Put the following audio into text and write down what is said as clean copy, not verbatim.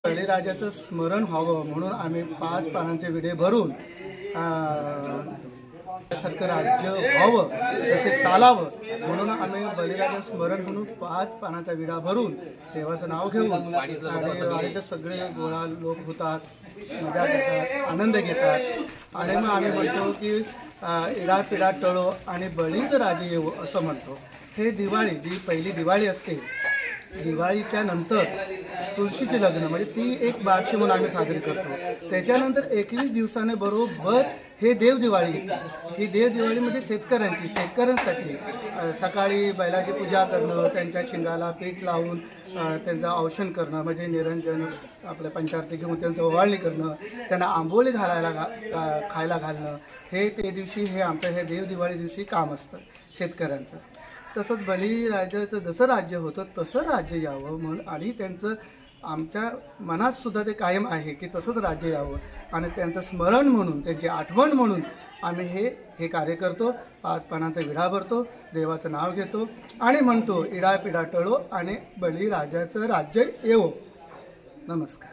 बळीराजाचं स्मरण व्हावं म्हणून आम्ही 5 पानांचे विडे भरून सारखं राज्य व्हावं तसे चालावं म्हणून आम्ही बळीराजा स्मरण म्हणून 5 पानाचा विडा भरून देवाचं नाव घेऊन आणि वारीचे सगळे गोळा लोक होतात, मजा घेतात, आनंद घेतात आणि मग आम्ही म्हणतो की इडा पिडा टळो आणि बळीच राजे येवो असं म्हणतो। हे दिवाळी जी पहिली दिवाळी असते, दिवाळीच्या नंतर तुळशीचे लग्न म्हणजे ती एक बारशी म्हणून आम्ही साजरी करतो। त्याच्यानंतर 21 दिवसाने बरोबर हे देव दिवाळी येते। ही देव दिवाळी म्हणजे शेतकऱ्यांसाठी सकाळी बैलाची पूजा करणं, त्यांच्या शिंगाला पीठ लावून त्यांचं औषण करणं म्हणजे निरंजन आपल्या पंचारती घेऊन त्यांचं ओवाळणी करणं, त्यांना आंबोली खायला घालणं, हे ते दिवशी हे आमचं हे देव दिवाळी दिवशी काम असतं शेतकऱ्यांचं। तसंच बळीराजाचं जसं राज्य होतं तसं राज्य यावं म्हणून आणि त्यांचं आमच्या मनात सुद्धा ते कायम आहे की तसंच राज्य यावं आणि त्यांचं स्मरण म्हणून, त्यांची आठवण म्हणून आम्ही हे कार्य करतो। 5 पानांचा विडा भरतो, देवाचं नाव घेतो आणि म्हणतो इडा पिडा टळो आणि बळीराजाचं राज्य येवो। नमस्कार।